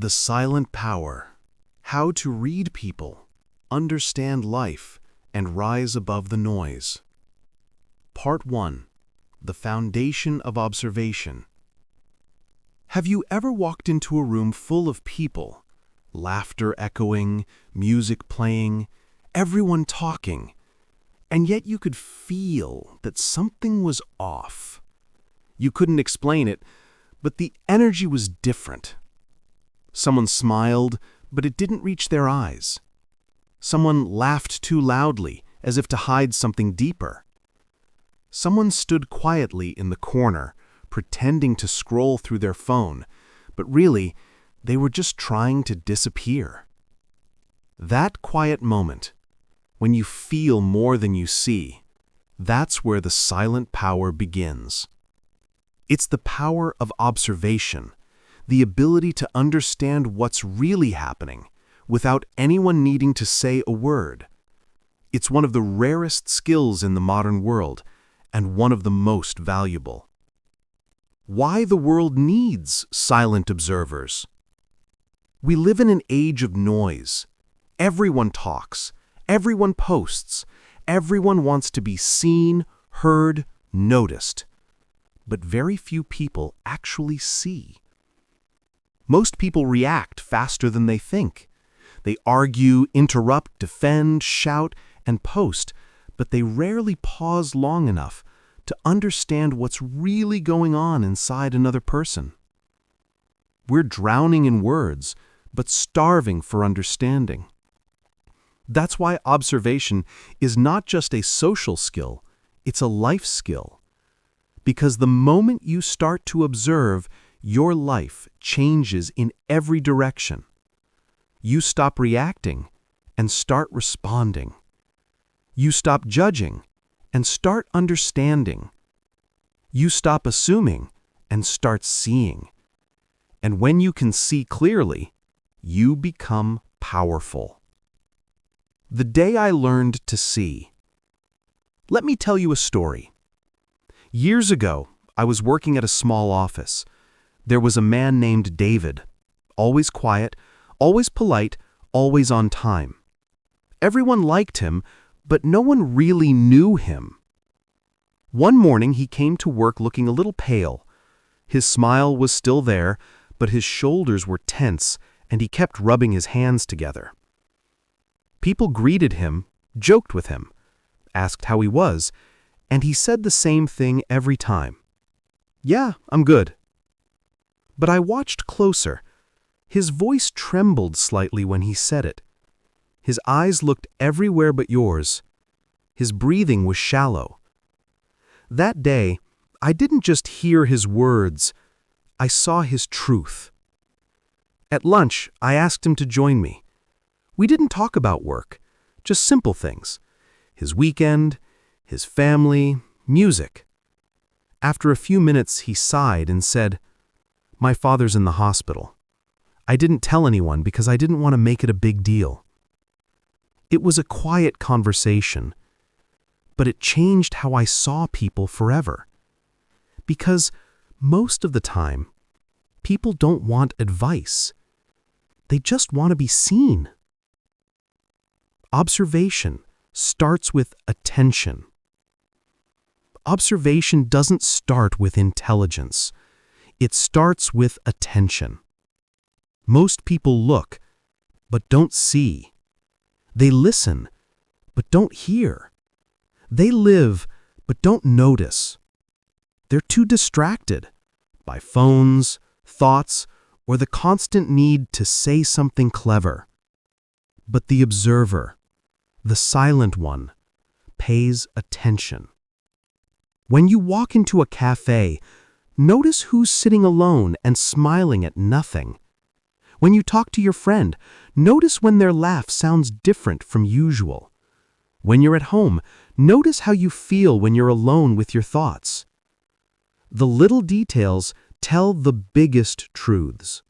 The silent power. How to read people, understand life, and rise above the noise. Part 1. The foundation of observation. Have you ever walked into a room full of people, laughter echoing, music playing, everyone talking, and yet you could feel that something was off? You couldn't explain it, but the energy was different. Someone smiled, but it didn't reach their eyes. Someone laughed too loudly, as if to hide something deeper. Someone stood quietly in the corner, pretending to scroll through their phone, but really, they were just trying to disappear. That quiet moment, when you feel more than you see, that's where the silent power begins. It's the power of observation, the ability to understand what's really happening without anyone needing to say a word. It's one of the rarest skills in the modern world and one of the most valuable. Why the world needs silent observers? We live in an age of noise. Everyone talks, everyone posts, everyone wants to be seen, heard, noticed. But very few people actually see. Most people react faster than they think. They argue, interrupt, defend, shout, and post, but they rarely pause long enough to understand what's really going on inside another person. We're drowning in words, but starving for understanding. That's why observation is not just a social skill, it's a life skill. Because the moment you start to observe, your life changes in every direction. You stop reacting and start responding. You stop judging and start understanding. You stop assuming and start seeing. And when you can see clearly, you become powerful. The day I learned to see. Let me tell you a story. Years ago, I was working at a small office. There was a man named David, always quiet, always polite, always on time. Everyone liked him, but no one really knew him. One morning he came to work looking a little pale. His smile was still there, but his shoulders were tense and he kept rubbing his hands together. People greeted him, joked with him, asked how he was, and he said the same thing every time. "Yeah, I'm good." But I watched closer. His voice trembled slightly when he said it. His eyes looked everywhere but yours. His breathing was shallow. That day, I didn't just hear his words, I saw his truth. At lunch, I asked him to join me. We didn't talk about work, just simple things. His weekend, his family, music. After a few minutes, he sighed and said, "My father's in the hospital. I didn't tell anyone because I didn't want to make it a big deal." It was a quiet conversation, but it changed how I saw people forever. Because most of the time, people don't want advice. They just want to be seen. Observation starts with attention. Observation doesn't start with intelligence. It starts with attention. Most people look, but don't see. They listen, but don't hear. They live, but don't notice. They're too distracted by phones, thoughts, or the constant need to say something clever. But the observer, the silent one, pays attention. When you walk into a cafe, notice who's sitting alone and smiling at nothing. When you talk to your friend, notice when their laugh sounds different from usual. When you're at home, notice how you feel when you're alone with your thoughts. The little details tell the biggest truths.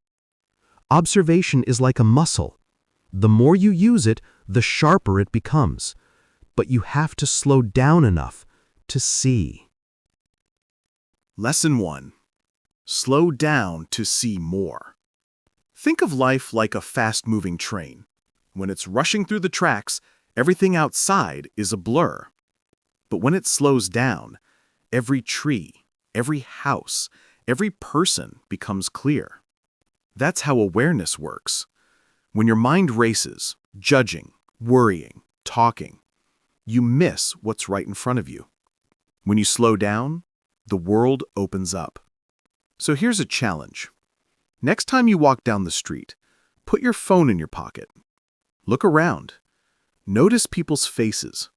Observation is like a muscle. The more you use it, the sharper it becomes. But you have to slow down enough to see. Lesson 1. Slow down to see more. Think of life like a fast-moving train. When it's rushing through the tracks, everything outside is a blur. But when it slows down, every tree, every house, every person becomes clear. That's how awareness works. When your mind races, judging, worrying, talking, you miss what's right in front of you. When you slow down, the world opens up. So here's a challenge. Next time you walk down the street, put your phone in your pocket. Look around. Notice people's faces.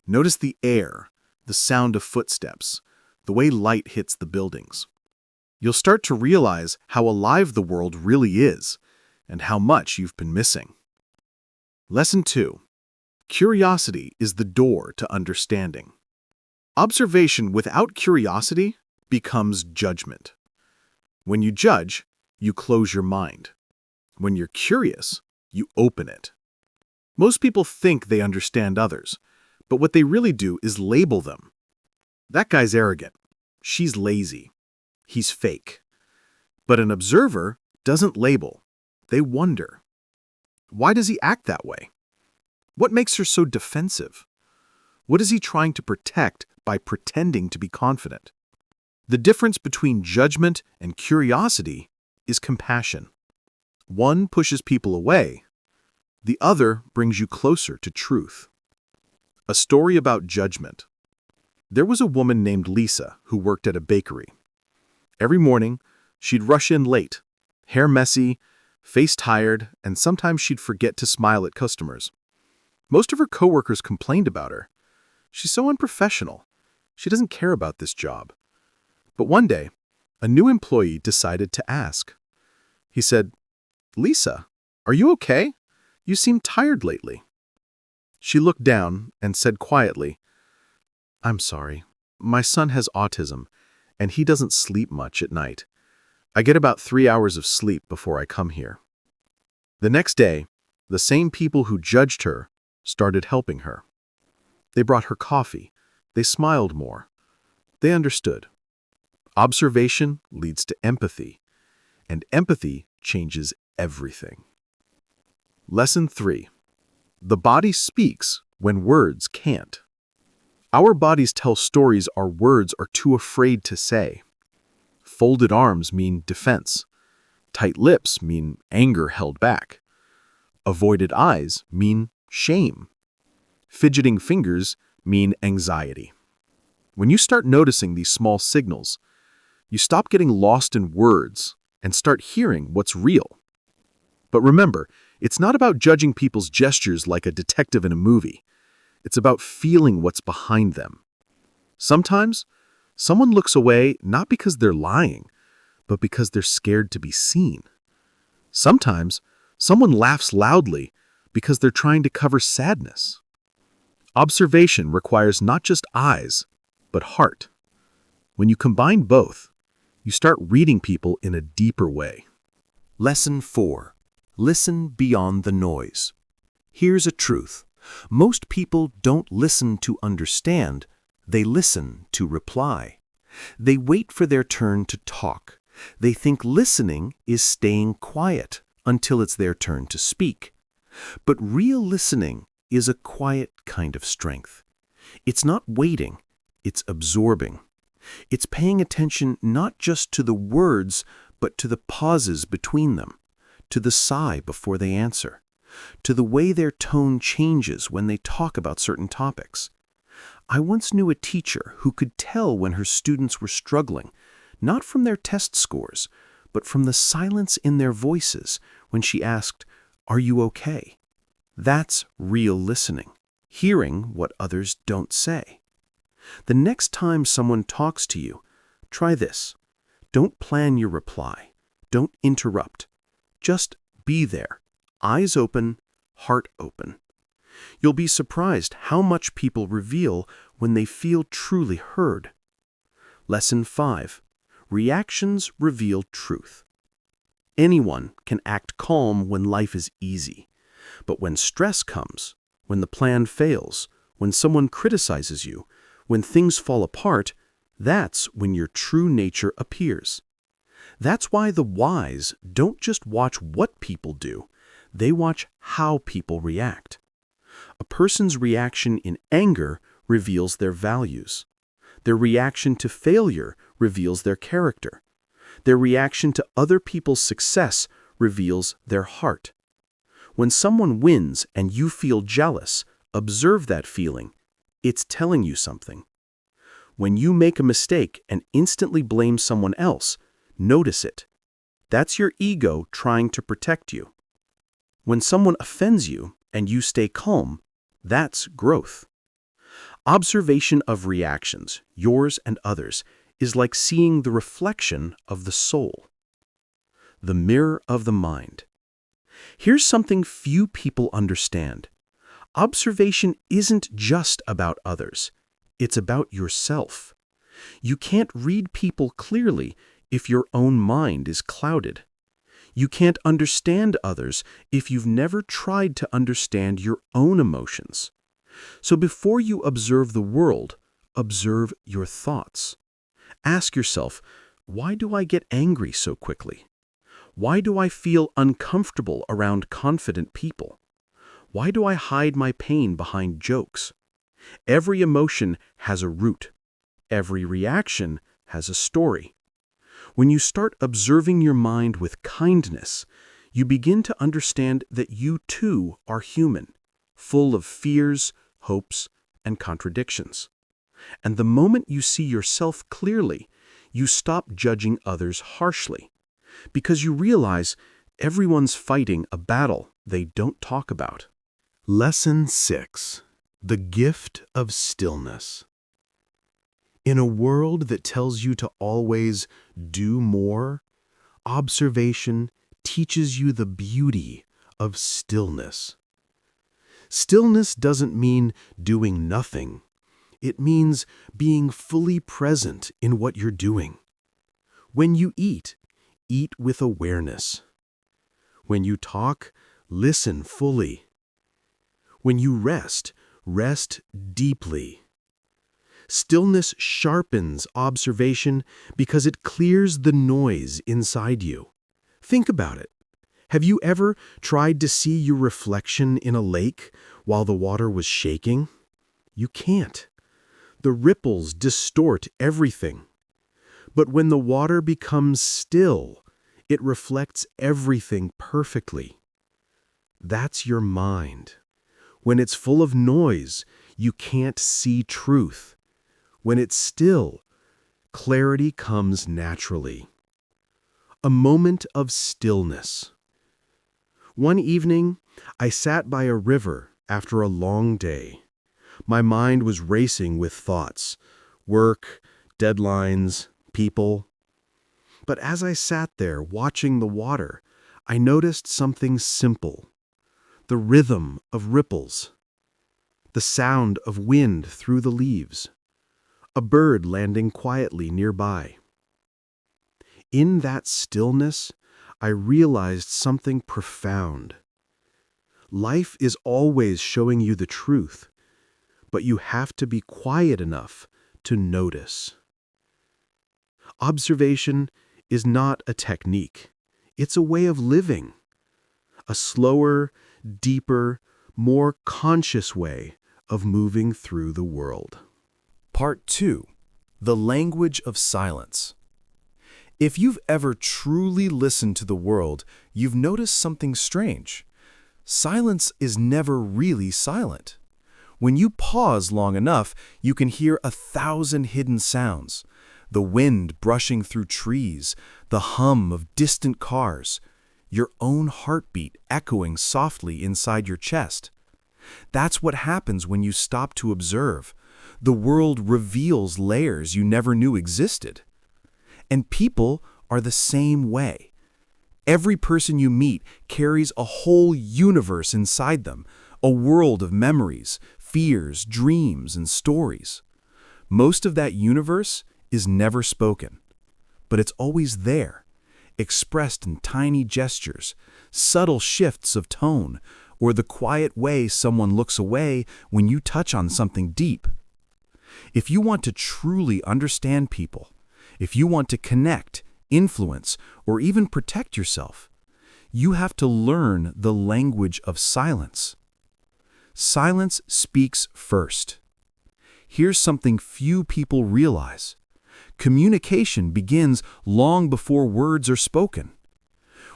Notice the air, the sound of footsteps, the way light hits the buildings. You'll start to realize how alive the world really is and how much you've been missing. Lesson 2. Curiosity is the door to understanding. Observation without curiosity becomes judgment. When you judge, you close your mind. When you're curious, you open it. Most people think they understand others, but what they really do is label them. That guy's arrogant. She's lazy. He's fake. But an observer doesn't label. They wonder. Why does he act that way? What makes her so defensive? What is he trying to protect by pretending to be confident? The difference between judgment and curiosity is compassion. One pushes people away. The other brings you closer to truth. A story about judgment. There was a woman named Lisa who worked at a bakery. Every morning, she'd rush in late, hair messy, face tired, and sometimes she'd forget to smile at customers. Most of her coworkers complained about her. She's so unprofessional. She doesn't care about this job. But one day, a new employee decided to ask. He said, "Lisa, are you okay? You seem tired lately." She looked down and said quietly, "I'm sorry. My son has autism, and he doesn't sleep much at night. I get about 3 hours of sleep before I come here." The next day, the same people who judged her started helping her. They brought her coffee. They smiled more. They understood. Observation leads to empathy, and empathy changes everything. Lesson 3. The body speaks when words can't. Our bodies tell stories our words are too afraid to say. Folded arms mean defense. Tight lips mean anger held back. Avoided eyes mean shame. Fidgeting fingers mean anxiety. When you start noticing these small signals, you stop getting lost in words and start hearing what's real. But remember, it's not about judging people's gestures like a detective in a movie. It's about feeling what's behind them. Sometimes, someone looks away not because they're lying, but because they're scared to be seen. Sometimes, someone laughs loudly because they're trying to cover sadness. Observation requires not just eyes, but heart. When you combine both, you start reading people in a deeper way. Lesson 4. Listen beyond the noise. Here's a truth. Most people don't listen to understand, they listen to reply. They wait for their turn to talk. They think listening is staying quiet until it's their turn to speak. But real listening is a quiet kind of strength. It's not waiting, it's absorbing. It's paying attention not just to the words, but to the pauses between them, to the sigh before they answer, to the way their tone changes when they talk about certain topics. I once knew a teacher who could tell when her students were struggling, not from their test scores, but from the silence in their voices when she asked, "Are you okay?" That's real listening, hearing what others don't say. The next time someone talks to you, try this. Don't plan your reply. Don't interrupt. Just be there, eyes open, heart open. You'll be surprised how much people reveal when they feel truly heard. Lesson 5. Reactions reveal truth. Anyone can act calm when life is easy. But when stress comes, when the plan fails, when someone criticizes you, when things fall apart, that's when your true nature appears. That's why the wise don't just watch what people do, they watch how people react. A person's reaction in anger reveals their values. Their reaction to failure reveals their character. Their reaction to other people's success reveals their heart. When someone wins and you feel jealous, observe that feeling. It's telling you something. When you make a mistake and instantly blame someone else, notice it. That's your ego trying to protect you. When someone offends you and you stay calm, that's growth. Observation of reactions, yours and others, is like seeing the reflection of the soul. The mirror of the mind. Here's something few people understand. Observation isn't just about others. It's about yourself. You can't read people clearly if your own mind is clouded. You can't understand others if you've never tried to understand your own emotions. So before you observe the world, observe your thoughts. Ask yourself, why do I get angry so quickly? Why do I feel uncomfortable around confident people? Why do I hide my pain behind jokes? Every emotion has a root. Every reaction has a story. When you start observing your mind with kindness, you begin to understand that you too are human, full of fears, hopes, and contradictions. And the moment you see yourself clearly, you stop judging others harshly, because you realize everyone's fighting a battle they don't talk about. Lesson 6. The gift of stillness. In a world that tells you to always do more, observation teaches you the beauty of stillness. Stillness doesn't mean doing nothing. It means being fully present in what you're doing. When you eat, eat with awareness. When you talk, listen fully. When you rest, rest deeply. Stillness sharpens observation because it clears the noise inside you. Think about it. Have you ever tried to see your reflection in a lake while the water was shaking? You can't. The ripples distort everything. But when the water becomes still, it reflects everything perfectly. That's your mind. When it's full of noise, you can't see truth. When it's still, clarity comes naturally. A moment of stillness. One evening, I sat by a river after a long day. My mind was racing with thoughts, work, deadlines, people. But as I sat there watching the water, I noticed something simple. The rhythm of ripples. The sound of wind through the leaves. A bird landing quietly nearby. In that stillness, I realized something profound. Life is always showing you the truth, but you have to be quiet enough to notice. Observation is not a technique. It's a way of living. A slower, deeper, more conscious way of moving through the world. Part 2. The language of silence. If you've ever truly listened to the world, you've noticed something strange. Silence is never really silent. When you pause long enough, you can hear 1,000 hidden sounds. The wind brushing through trees, the hum of distant cars, your own heartbeat echoing softly inside your chest. That's what happens when you stop to observe. The world reveals layers you never knew existed. And people are the same way. Every person you meet carries a whole universe inside them, a world of memories, fears, dreams, and stories. Most of that universe is never spoken, but it's always there, expressed in tiny gestures, subtle shifts of tone, or the quiet way someone looks away when you touch on something deep. If you want to truly understand people, if you want to connect influence, or even protect yourself. You have to learn the language of silence. Silence speaks first. Here's something few people realize. Communication begins long before words are spoken.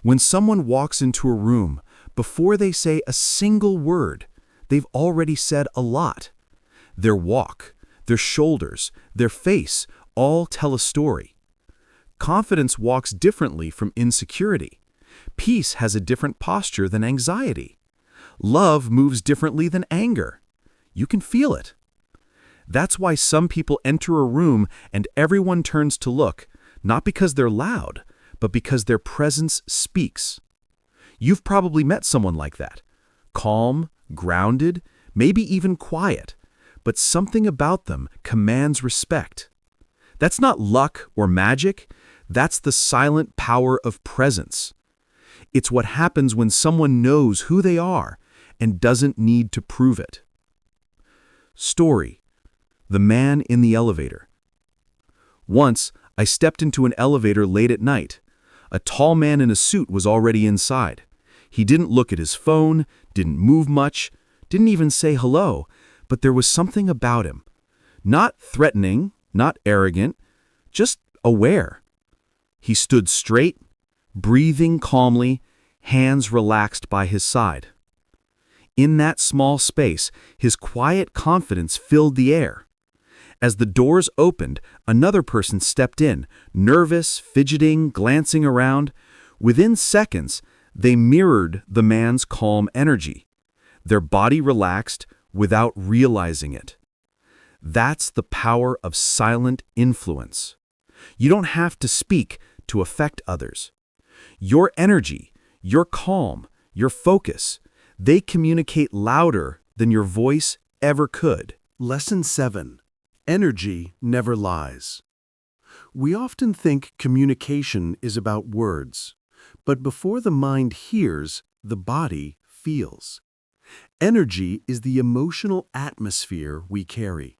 When someone walks into a room, before they say a single word, they've already said a lot. Their walk, their shoulders, their face all tell a story. Confidence walks differently from insecurity. Peace has a different posture than anxiety. Love moves differently than anger. You can feel it. That's why some people enter a room and everyone turns to look, not because they're loud, but because their presence speaks. You've probably met someone like that. Calm, grounded, maybe even quiet, but something about them commands respect. That's not luck or magic, that's the silent power of presence. It's what happens when someone knows who they are and doesn't need to prove it. Story: The man in the elevator. Once, I stepped into an elevator late at night. A tall man in a suit was already inside. He didn't look at his phone, didn't move much, didn't even say hello, but there was something about him. Not threatening, not arrogant, just aware. He stood straight, breathing calmly, hands relaxed by his side. In that small space, his quiet confidence filled the air. As the doors opened, another person stepped in, nervous, fidgeting, glancing around. Within seconds, they mirrored the man's calm energy. Their body relaxed without realizing it. That's the power of silent influence. You don't have to speak to affect others. Your energy, your calm, your focus, they communicate louder than your voice ever could. Lesson 7. Energy never lies. We often think communication is about words, but before the mind hears, the body feels. Energy is the emotional atmosphere we carry.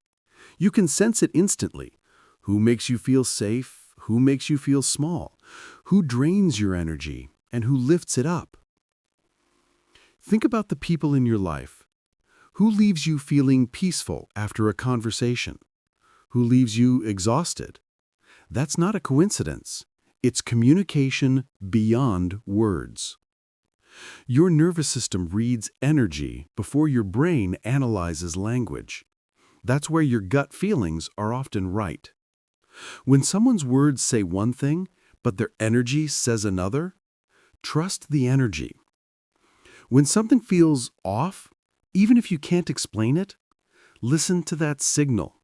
You can sense it instantly. Who makes you feel safe? Who makes you feel small? Who drains your energy and who lifts it up? Think about the people in your life. Who leaves you feeling peaceful after a conversation? Who leaves you exhausted? That's not a coincidence. It's communication beyond words. Your nervous system reads energy before your brain analyzes language. That's where your gut feelings are often right. When someone's words say one thing, but their energy says another, trust the energy. When something feels off, even if you can't explain it, listen to that signal.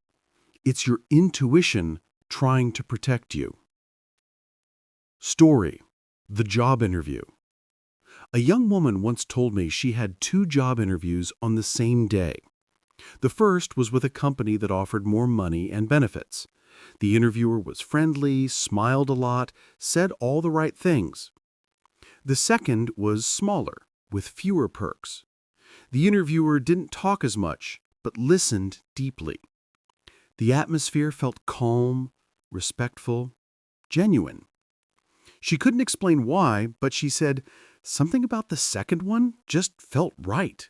It's your intuition trying to protect you. Story: The job interview. A young woman once told me she had 2 job interviews on the same day. The first was with a company that offered more money and benefits. The interviewer was friendly, smiled a lot, said all the right things. The second was smaller, with fewer perks. The interviewer didn't talk as much, but listened deeply. The atmosphere felt calm, respectful, genuine. She couldn't explain why, but she said, something about the second one just felt right.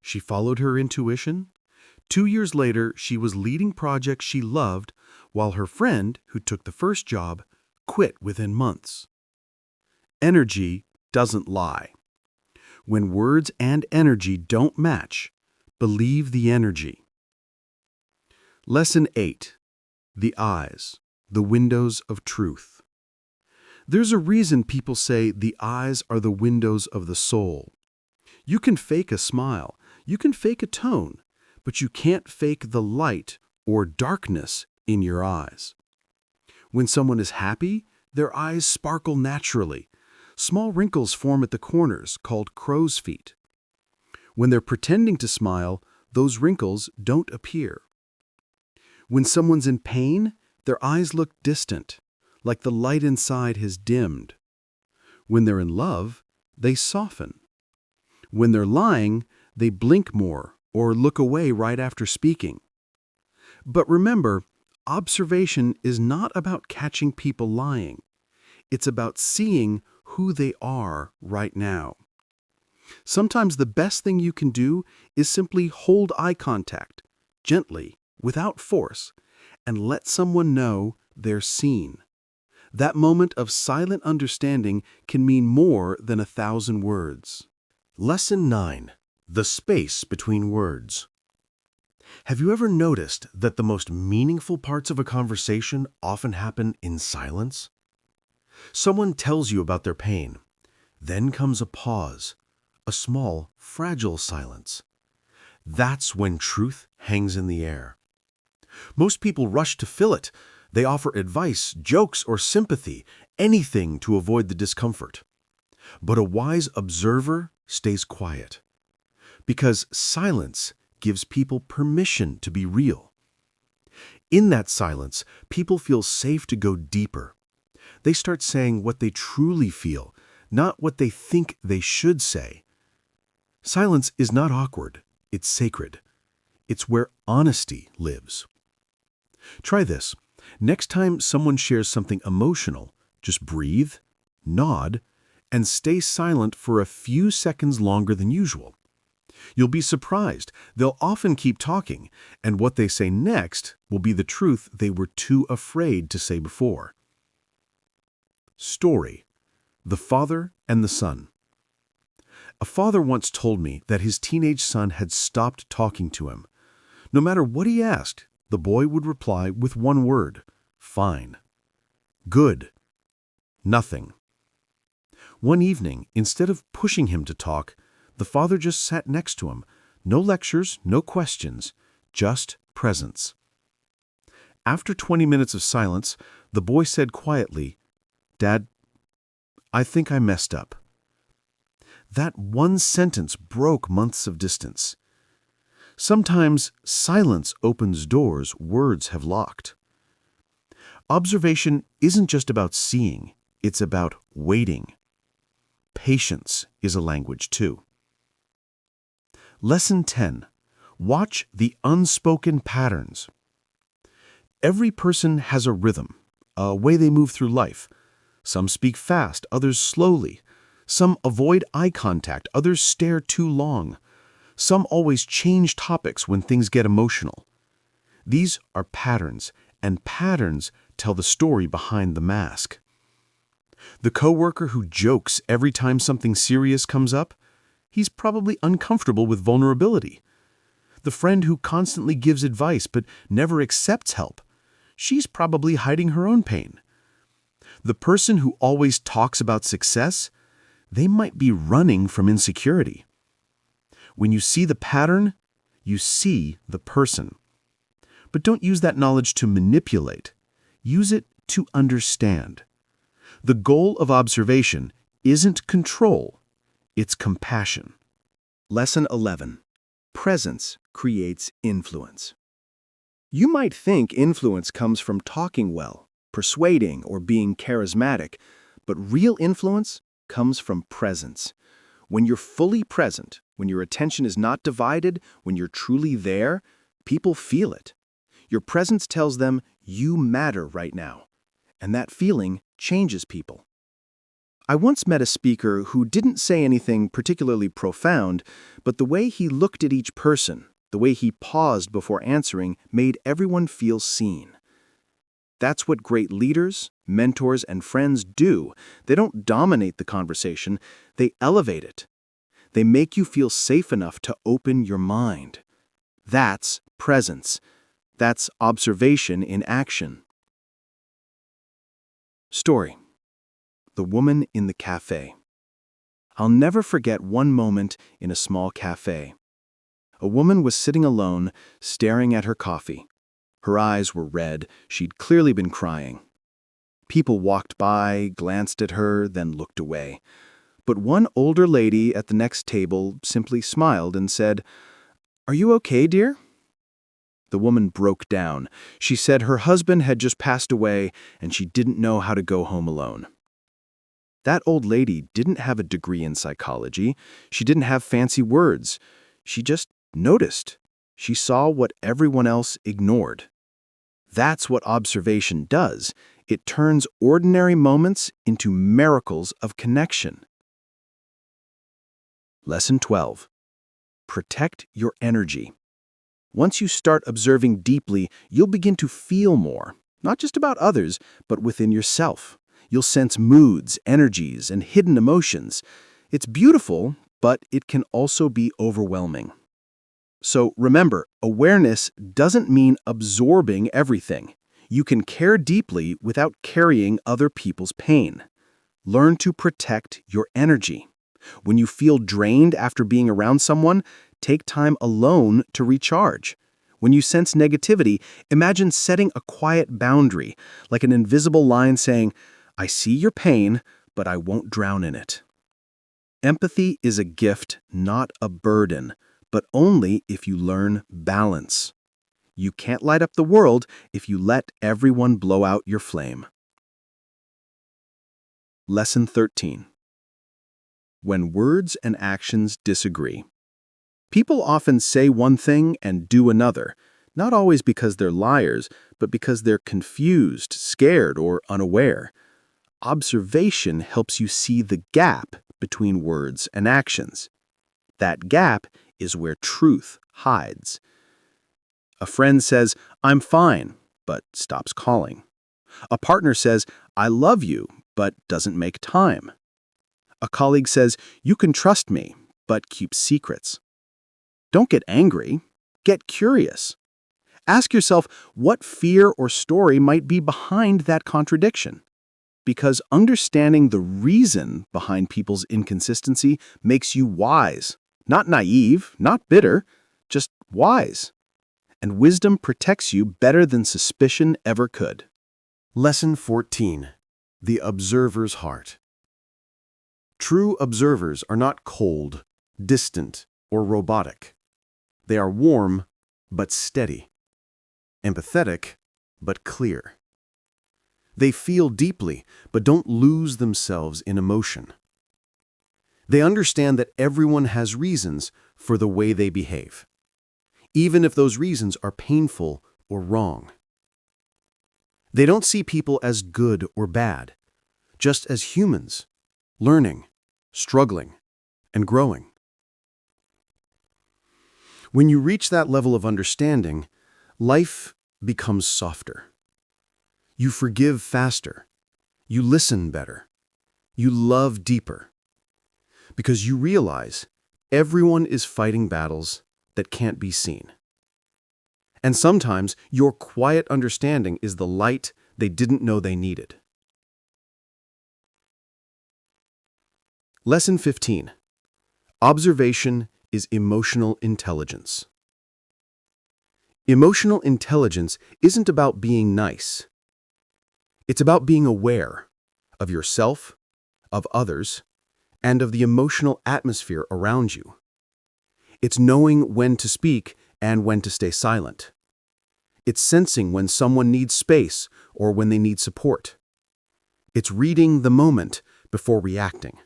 She followed her intuition. 2 years later, she was leading projects she loved, while her friend, who took the first job, quit within months. Energy doesn't lie. When words and energy don't match, believe the energy. Lesson 8. The eyes, the windows of truth. There's a reason people say the eyes are the windows of the soul. You can fake a smile, you can fake a tone, but you can't fake the light or darkness in your eyes. When someone is happy, their eyes sparkle naturally. Small wrinkles form at the corners, called crow's feet. When they're pretending to smile, those wrinkles don't appear. When someone's in pain, their eyes look distant, like the light inside has dimmed. When they're in love, they soften. When they're lying, they blink more or look away right after speaking. But remember, Observation is not about catching people lying. It's about seeing who they are right now. Sometimes the best thing you can do is simply hold eye contact, gently, without force, and let someone know they're seen. That moment of silent understanding can mean more than 1,000 words. Lesson 9. The space between words. Have you ever noticed that the most meaningful parts of a conversation often happen in silence? Someone tells you about their pain. Then comes a pause, a small, fragile silence. That's when truth hangs in the air. Most people rush to fill it. They offer advice, jokes, or sympathy, anything to avoid the discomfort. But a wise observer stays quiet, because silence gives people permission to be real. In that silence, people feel safe to go deeper. They start saying what they truly feel, not what they think they should say. Silence is not awkward, it's sacred. It's where honesty lives. Try this. Next time someone shares something emotional, just breathe, nod, and stay silent for a few seconds longer than usual. You'll be surprised. They'll often keep talking, and what they say next will be the truth they were too afraid to say before. Story: The Father and the Son. A father once told me that his teenage son had stopped talking to him. No matter what he asked, the boy would reply with one word: fine. Good. Nothing. One evening, instead of pushing him to talk, the father just sat next to him. No lectures, no questions, just presence. After 20 minutes of silence, the boy said quietly, "Dad, I think I messed up." That one sentence broke months of distance. Sometimes silence opens doors words have locked. Observation isn't just about seeing, it's about waiting. Patience is a language too. Lesson 10. Watch the unspoken patterns. Every person has a rhythm, a way they move through life. Some speak fast, others slowly. Some avoid eye contact, others stare too long. Some always change topics when things get emotional. These are patterns, and patterns tell the story behind the mask. The coworker who jokes every time something serious comes up, he's probably uncomfortable with vulnerability. The friend who constantly gives advice but never accepts help, she's probably hiding her own pain. The person who always talks about success, they might be running from insecurity. When you see the pattern, you see the person. But don't use that knowledge to manipulate. Use it to understand. The goal of observation isn't control, it's compassion. Lesson 11. Presence creates influence. You might think influence comes from talking well, persuading, or being charismatic, but real influence comes from presence. When you're fully present, when your attention is not divided, when you're truly there, people feel it. Your presence tells them you matter right now, and that feeling changes people. I once met a speaker who didn't say anything particularly profound, but the way he looked at each person, the way he paused before answering, made everyone feel seen. That's what great leaders, mentors, and friends do. They don't dominate the conversation, they elevate it. They make you feel safe enough to open your mind. That's presence. That's observation in action. Story: The Woman in the Cafe. I'll never forget one moment in a small cafe. A woman was sitting alone, staring at her coffee. Her eyes were red. She'd clearly been crying. People walked by, glanced at her, then looked away. But one older lady at the next table simply smiled and said, "Are you okay, dear?" The woman broke down. She said her husband had just passed away and she didn't know how to go home alone. That old lady didn't have a degree in psychology. She didn't have fancy words. She just noticed. She saw what everyone else ignored. That's what observation does. It turns ordinary moments into miracles of connection. Lesson 12. Protect your energy. Once you start observing deeply, you'll begin to feel more, not just about others, but within yourself. You'll sense moods, energies, and hidden emotions. It's beautiful, but it can also be overwhelming. So remember, awareness doesn't mean absorbing everything. You can care deeply without carrying other people's pain. Learn to protect your energy. When you feel drained after being around someone, take time alone to recharge. When you sense negativity, imagine setting a quiet boundary, like an invisible line saying, "I see your pain, but I won't drown in it." Empathy is a gift, not a burden, but only if you learn balance. You can't light up the world if you let everyone blow out your flame. Lesson 13. When words and actions disagree. People often say one thing and do another, not always because they're liars, but because they're confused, scared, or unaware. Observation helps you see the gap between words and actions. That gap is where truth hides. A friend says, "I'm fine," but stops calling. A partner says, "I love you," but doesn't make time. A colleague says, "You can trust me," but keeps secrets. Don't get angry. Get curious. Ask yourself what fear or story might be behind that contradiction. Because understanding the reason behind people's inconsistency makes you wise. Not naive, not bitter, just wise. And wisdom protects you better than suspicion ever could. Lesson 14. The Observer's Heart. True observers are not cold, distant, or robotic. They are warm, but steady. Empathetic, but clear. They feel deeply, but don't lose themselves in emotion. They understand that everyone has reasons for the way they behave, even if those reasons are painful or wrong. They don't see people as good or bad, just as humans, learning, struggling, and growing. When you reach that level of understanding, life becomes softer. You forgive faster. You listen better. You love deeper. Because you realize everyone is fighting battles that can't be seen. And sometimes your quiet understanding is the light they didn't know they needed. Lesson 15. Observation is emotional intelligence. Emotional intelligence isn't about being nice. It's about being aware of yourself, of others, and of the emotional atmosphere around you. It's knowing when to speak and when to stay silent. It's sensing when someone needs space or when they need support. It's reading the moment before reacting.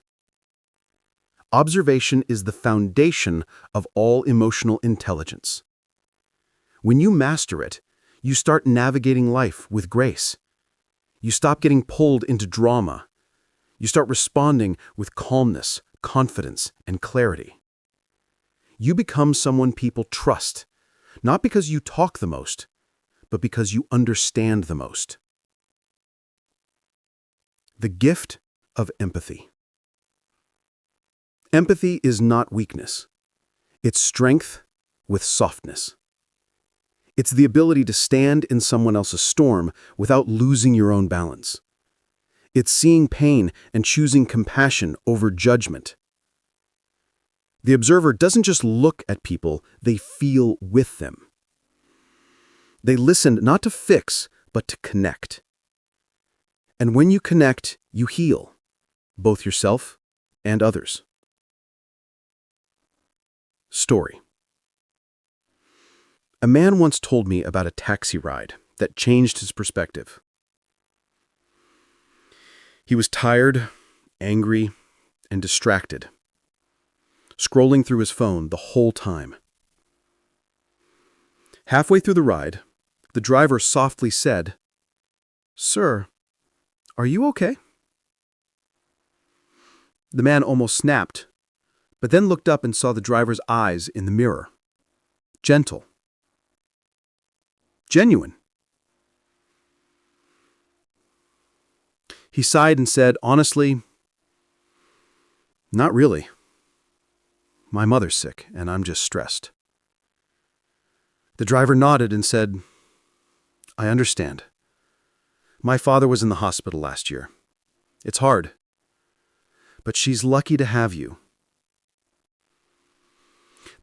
Observation is the foundation of all emotional intelligence. When you master it, you start navigating life with grace. You stop getting pulled into drama. You start responding with calmness, confidence, and clarity. You become someone people trust, not because you talk the most, but because you understand the most. The gift of empathy. Empathy is not weakness. It's strength with softness. It's the ability to stand in someone else's storm without losing your own balance. It's seeing pain and choosing compassion over judgment. The observer doesn't just look at people, they feel with them. They listen not to fix, but to connect. And when you connect, you heal, both yourself and others. Story. A man once told me about a taxi ride that changed his perspective. He was tired, angry, and distracted, scrolling through his phone the whole time. Halfway through the ride, The driver softly said, "Sir, are you okay?" The man almost snapped, but then looked up and saw the driver's eyes in the mirror. Gentle. Genuine. He sighed and said, "Honestly, not really. My mother's sick, and I'm just stressed." The driver nodded and said, "I understand. My father was in the hospital last year. It's hard. But she's lucky to have you."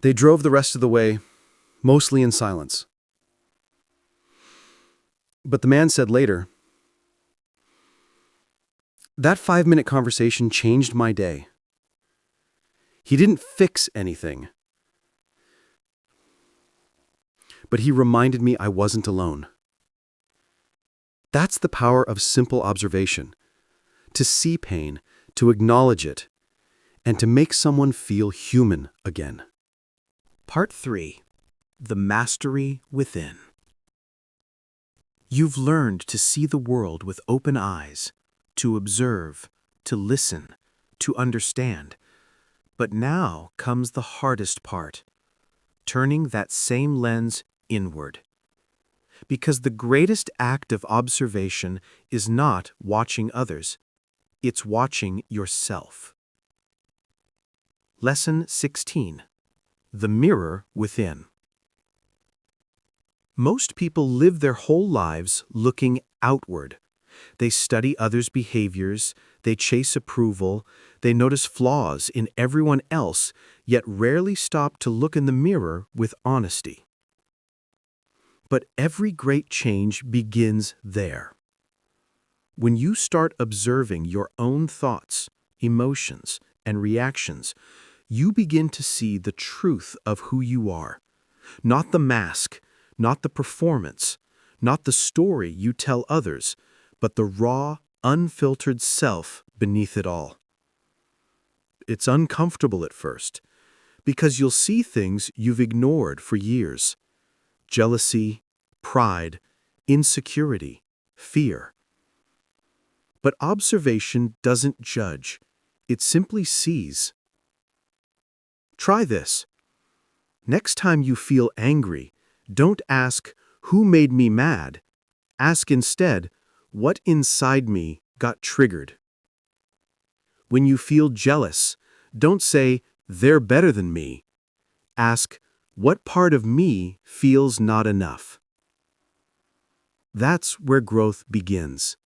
They drove the rest of the way, mostly in silence. But the man said later, "That 5-minute conversation changed my day. He didn't fix anything, but he reminded me I wasn't alone." That's the power of simple observation, to see pain, to acknowledge it, and to make someone feel human again. Part 3. The Mastery Within. You've learned to see the world with open eyes, to observe, to listen, to understand. But now comes the hardest part, turning that same lens inward. Because the greatest act of observation is not watching others, it's watching yourself. Lesson 16. The Mirror Within. Most people live their whole lives looking outward. They study others' behaviors, they chase approval, they notice flaws in everyone else, yet rarely stop to look in the mirror with honesty. But every great change begins there. When you start observing your own thoughts, emotions, and reactions, you begin to see the truth of who you are. Not the mask, not the performance, not the story you tell others, but the raw, unfiltered self beneath it all. It's uncomfortable at first, because you'll see things you've ignored for years. Jealousy, pride, insecurity, fear. But observation doesn't judge, it simply sees. Try this. Next time you feel angry, don't ask, "Who made me mad?" Ask instead, "What inside me got triggered?" When you feel jealous, don't say, "They're better than me." Ask, "What part of me feels not enough?" That's where growth begins,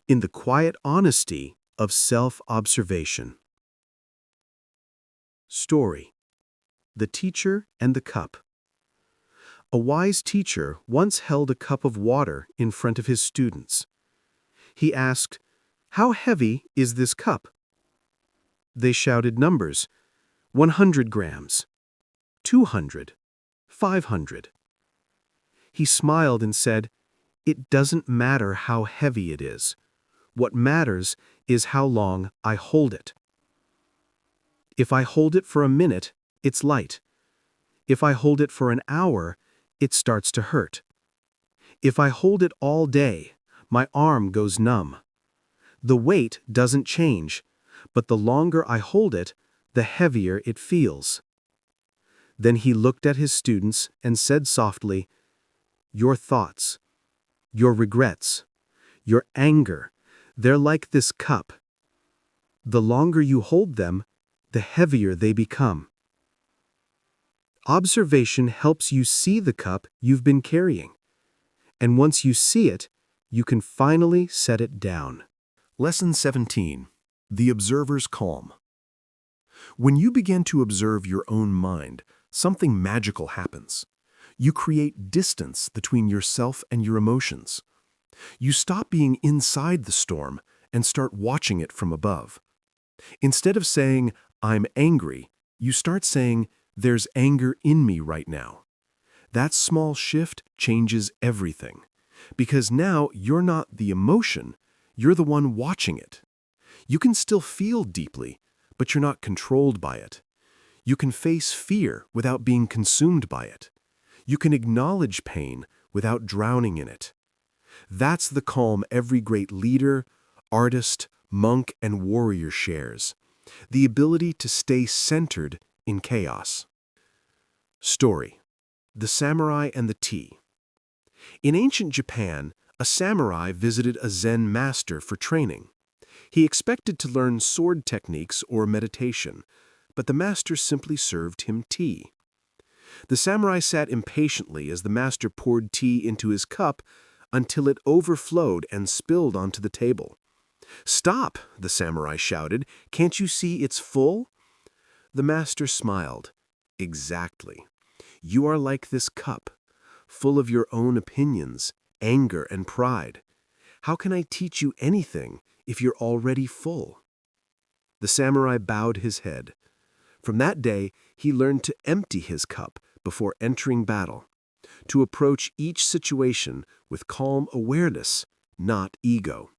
in the quiet honesty of self-observation. Story: The Teacher and the Cup. A wise teacher once held a cup of water in front of his students. He asked, "How heavy is this cup?" They shouted numbers: 100 grams, 200, 500. He smiled and said, "It doesn't matter how heavy it is. What matters is how long I hold it. If I hold it for a minute, it's light. If I hold it for an hour, it starts to hurt. If I hold it all day, my arm goes numb. The weight doesn't change, but the longer I hold it, the heavier it feels." Then he looked at his students and said softly, "Your thoughts, your regrets, your anger, they're like this cup. The longer you hold them, the heavier they become." Observation helps you see the cup you've been carrying. And once you see it, you can finally set it down. Lesson 17. The Observer's Calm. When you begin to observe your own mind, something magical happens. You create distance between yourself and your emotions. You stop being inside the storm and start watching it from above. Instead of saying, "I'm angry," you start saying, "There's anger in me right now." That small shift changes everything, because now you're not the emotion, you're the one watching it. You can still feel deeply, but you're not controlled by it. You can face fear without being consumed by it. You can acknowledge pain without drowning in it. That's the calm every great leader, artist, monk, and warrior shares. The ability to stay centered in chaos. Story: The Samurai and the Tea. In ancient Japan, a samurai visited a Zen master for training. He expected to learn sword techniques or meditation, but the master simply served him tea. The samurai sat impatiently as the master poured tea into his cup until it overflowed and spilled onto the table. "Stop!" the samurai shouted. "Can't you see it's full?" The master smiled. "Exactly. You are like this cup, full of your own opinions, anger, and pride. How can I teach you anything if you're already full?" The samurai bowed his head. From that day, he learned to empty his cup before entering battle, to approach each situation with calm awareness, not ego.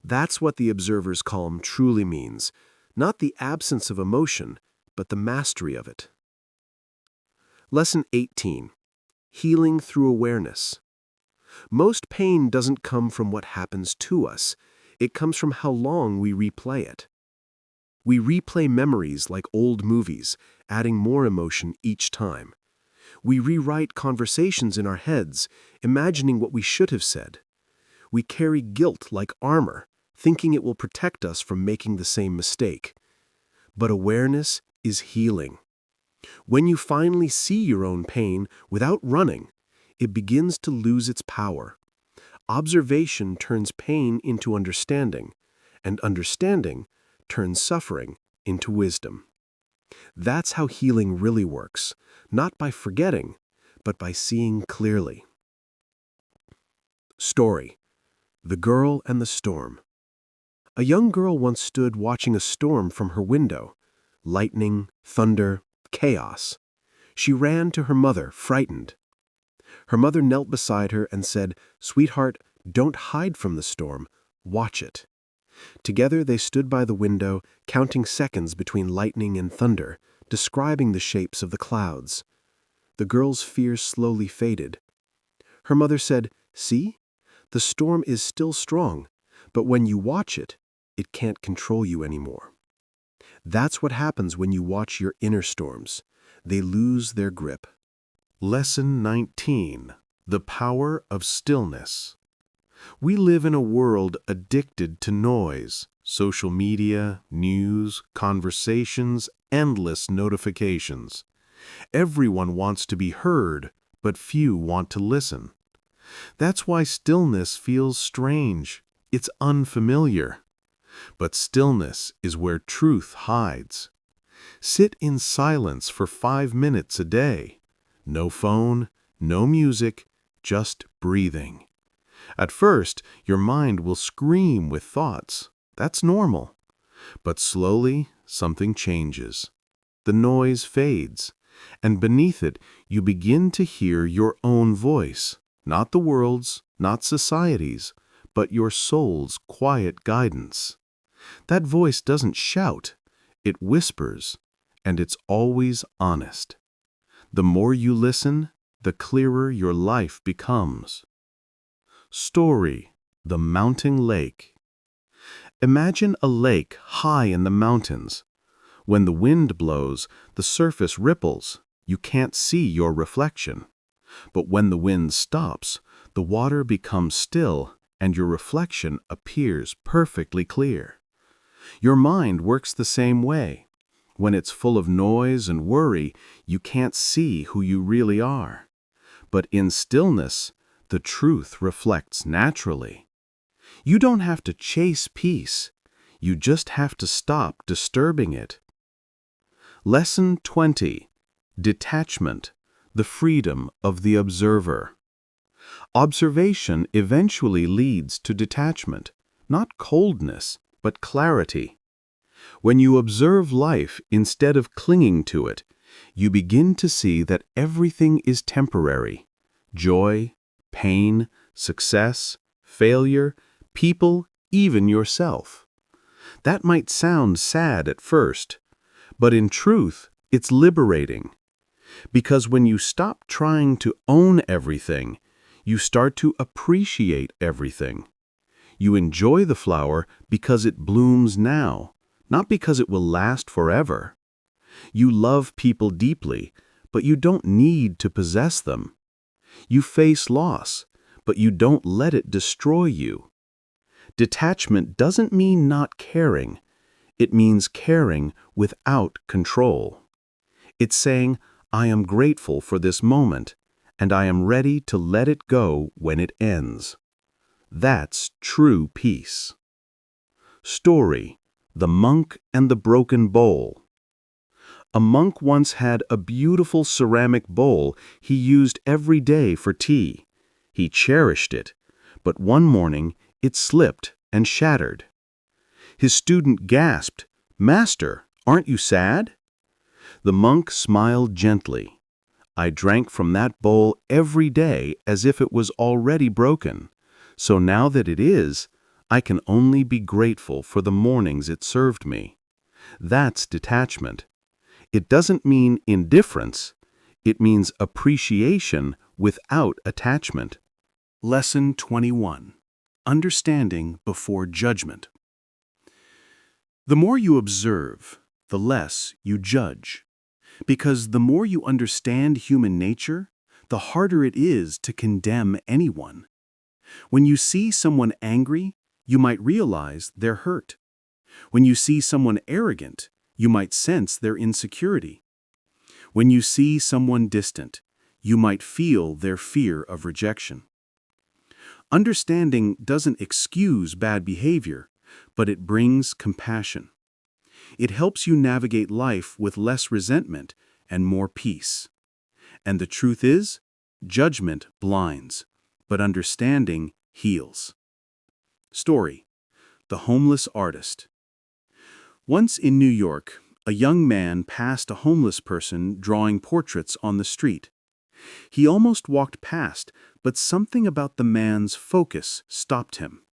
That's what the observer's calm truly means, not the absence of emotion, but the mastery of it. Lesson 18. Healing through awareness. Most pain doesn't come from what happens to us. It comes from how long we replay it. We replay memories like old movies, adding more emotion each time. We rewrite conversations in our heads, imagining what we should have said. We carry guilt like armor, thinking it will protect us from making the same mistake. But awareness is healing. When you finally see your own pain without running, it begins to lose its power. Observation turns pain into understanding, and understanding turns suffering into wisdom. That's how healing really works, not by forgetting, but by seeing clearly. Story: The Girl and the Storm. A young girl once stood watching a storm from her window. Lightning, thunder, chaos. She ran to her mother, frightened. Her mother knelt beside her and said, "Sweetheart, don't hide from the storm. Watch it." Together they stood by the window, counting seconds between lightning and thunder, describing the shapes of the clouds. The girl's fear slowly faded. Her mother said, "See? The storm is still strong, but when you watch it, it can't control you anymore." That's what happens when you watch your inner storms. They lose their grip. Lesson 19. The Power of Stillness. We live in a world addicted to noise, social media, news, conversations, endless notifications. Everyone wants to be heard, but few want to listen. That's why stillness feels strange. It's unfamiliar. But stillness is where truth hides. Sit in silence for 5 minutes a day. No phone, no music, just breathing. At first, your mind will scream with thoughts. That's normal. But slowly, something changes. The noise fades, and beneath it, you begin to hear your own voice. Not the world's, not society's, but your soul's quiet guidance. That voice doesn't shout, it whispers, and it's always honest. The more you listen, the clearer your life becomes. Story: The Mountain Lake. Imagine a lake high in the mountains. When the wind blows, the surface ripples. You can't see your reflection. But when the wind stops, the water becomes still and your reflection appears perfectly clear. Your mind works the same way. When it's full of noise and worry, you can't see who you really are. But in stillness, the truth reflects naturally. You don't have to chase peace. You just have to stop disturbing it. Lesson 20. Detachment: The Freedom of the Observer. Observation eventually leads to detachment, not coldness, but clarity. When you observe life instead of clinging to it, you begin to see that everything is temporary. Joy, pain, success, failure, people, even yourself. That might sound sad at first, but in truth, it's liberating. Because when you stop trying to own everything, You start to appreciate everything. You enjoy the flower because it blooms now, not because it will last forever. You love people deeply, but you don't need to possess them. You face loss, but you don't let it destroy you. Detachment doesn't mean not caring. It means caring without control. It's saying, I am grateful for this moment, and I am ready to let it go when it ends. That's true peace. Story: The Monk and the Broken Bowl. A monk once had a beautiful ceramic bowl he used every day for tea. He cherished it, but one morning it slipped and shattered. His student gasped, "Master, aren't you sad?" The monk smiled gently. "I drank from that bowl every day as if it was already broken. So now that it is, I can only be grateful for the mornings it served me." That's detachment. It doesn't mean indifference. It means appreciation without attachment. Lesson 21. Understanding before judgment. The more you observe, the less you judge. Because the more you understand human nature, the harder it is to condemn anyone. When you see someone angry, you might realize they're hurt. When you see someone arrogant, you might sense their insecurity. When you see someone distant, you might feel their fear of rejection. Understanding doesn't excuse bad behavior, but it brings compassion. It helps you navigate life with less resentment and more peace. And the truth is, judgment blinds, but understanding heals. Story: The Homeless Artist. Once in New York, a young man passed a homeless person drawing portraits on the street. He almost walked past, but something about the man's focus stopped him.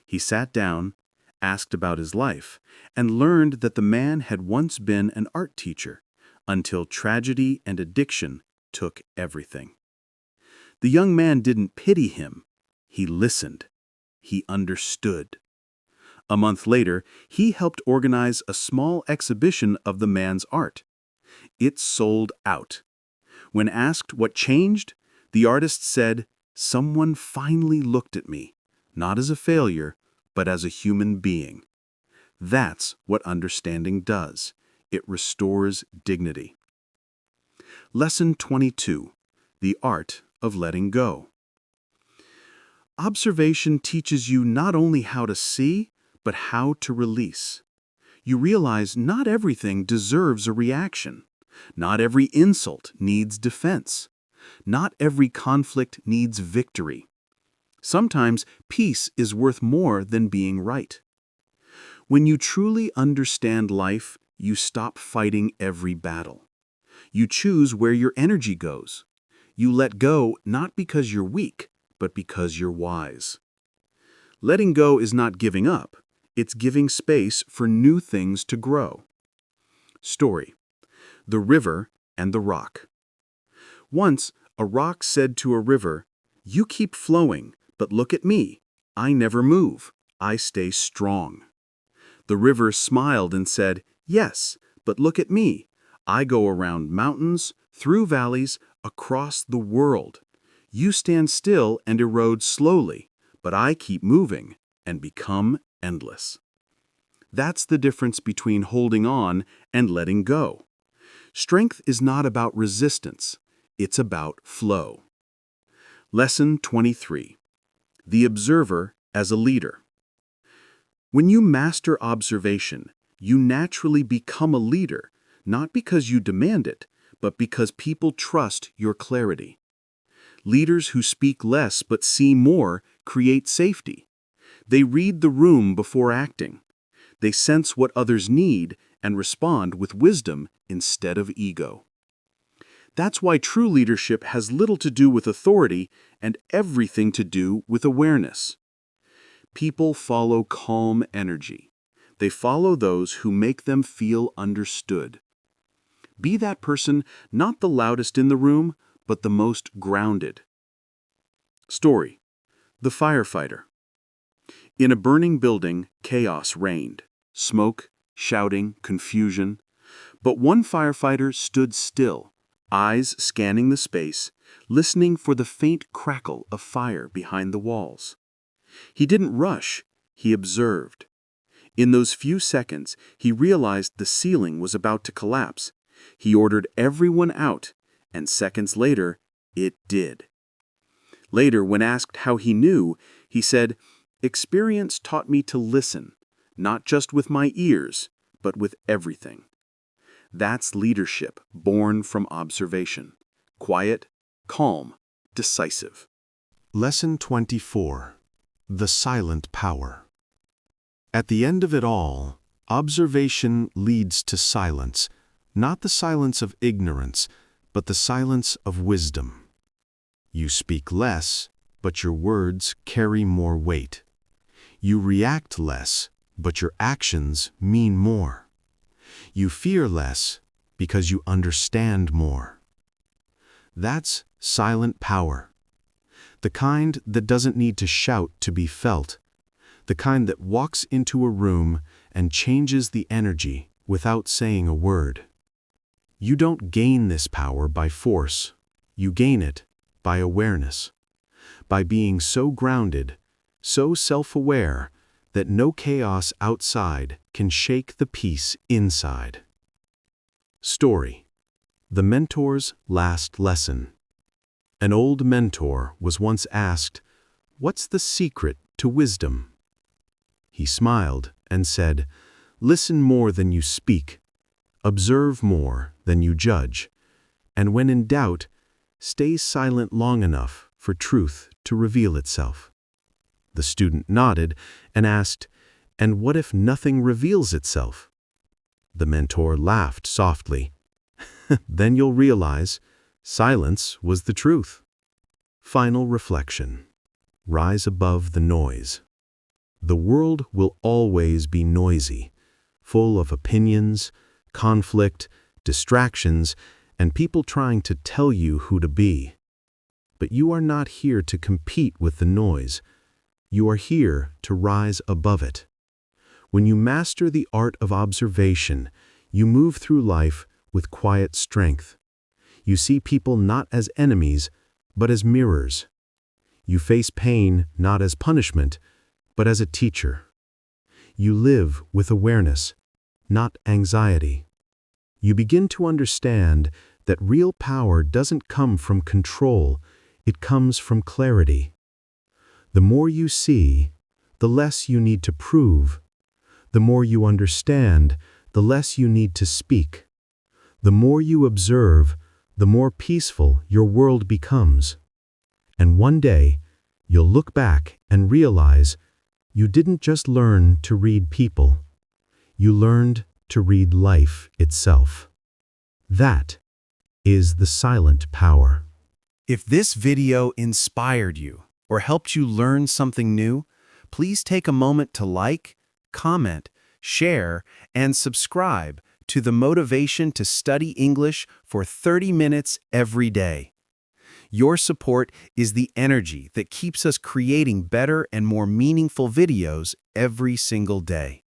He sat down, asked about his life, and learned that the man had once been an art teacher, until tragedy and addiction took everything. The young man didn't pity him. He listened. He understood. A month later, he helped organize a small exhibition of the man's art. It sold out. When asked what changed, the artist said, "Someone finally looked at me, not as a failure, but as a human being." That's what understanding does. It restores dignity. Lesson 22. The Art of Letting Go. Observation teaches you not only how to see, but how to release. You realize not everything deserves a reaction. Not every insult needs defense. Not every conflict needs victory. Sometimes peace is worth more than being right. When you truly understand life, you stop fighting every battle. You choose where your energy goes. You let go not because you're weak, but because you're wise. Letting go is not giving up. It's giving space for new things to grow. Story: The River and the Rock. Once, a rock said to a river, "You keep flowing, but look at me. I never move. I stay strong." The river smiled and said, "Yes, but look at me. I go around mountains, through valleys, across the world. You stand still and erode slowly, but I keep moving and become endless." That's the difference between holding on and letting go. Strength is not about resistance. It's about flow. Lesson 23. The Observer as a Leader. When you master observation, you naturally become a leader, not because you demand it, but because people trust your clarity. Leaders who speak less but see more create safety. They read the room before acting. They sense what others need and respond with wisdom instead of ego. That's why true leadership has little to do with authority and everything to do with awareness. People follow calm energy. They follow those who make them feel understood. Be that person, not the loudest in the room, but the most grounded. Story: The Firefighter. In a burning building, chaos reigned. Smoke, shouting, confusion. But one firefighter stood still, eyes scanning the space, listening for the faint crackle of fire behind the walls. He didn't rush, he observed. In those few seconds, he realized the ceiling was about to collapse. He ordered everyone out, and seconds later, it did. Later, when asked how he knew, he said, "Experience taught me to listen, not just with my ears, but with everything." That's leadership born from observation. Quiet, calm, decisive. Lesson 24. The Silent Power. At the end of it all, observation leads to silence, not the silence of ignorance, but the silence of wisdom. You speak less, but your words carry more weight. You react less, but your actions mean more. You fear less because you understand more. That's silent power. The kind that doesn't need to shout to be felt. The kind that walks into a room and changes the energy without saying a word. You don't gain this power by force. You gain it by awareness. By being so grounded, so self-aware, that no chaos outside can shake the peace inside. Story: The Mentor's Last Lesson. An old mentor was once asked, "What's the secret to wisdom?" He smiled and said, "Listen more than you speak, observe more than you judge, and when in doubt, stay silent long enough for truth to reveal itself." The student nodded and asked, "And what if nothing reveals itself?" The mentor laughed softly. "Then you'll realize silence was the truth." Final reflection. Rise above the noise. The world will always be noisy, full of opinions, conflict, distractions, and people trying to tell you who to be. But you are not here to compete with the noise. You are here to rise above it. When you master the art of observation, you move through life with quiet strength. You see people not as enemies, but as mirrors. You face pain not as punishment, but as a teacher. You live with awareness, not anxiety. You begin to understand that real power doesn't come from control, it comes from clarity. The more you see, the less you need to prove. The more you understand, the less you need to speak. The more you observe, the more peaceful your world becomes. And one day, you'll look back and realize you didn't just learn to read people. You learned to read life itself. That is the silent power. If this video inspired you or helped you learn something new, please take a moment to like, comment, share, and subscribe to the Motivation to Study English for 30 minutes every day. Your support is the energy that keeps us creating better and more meaningful videos every single day.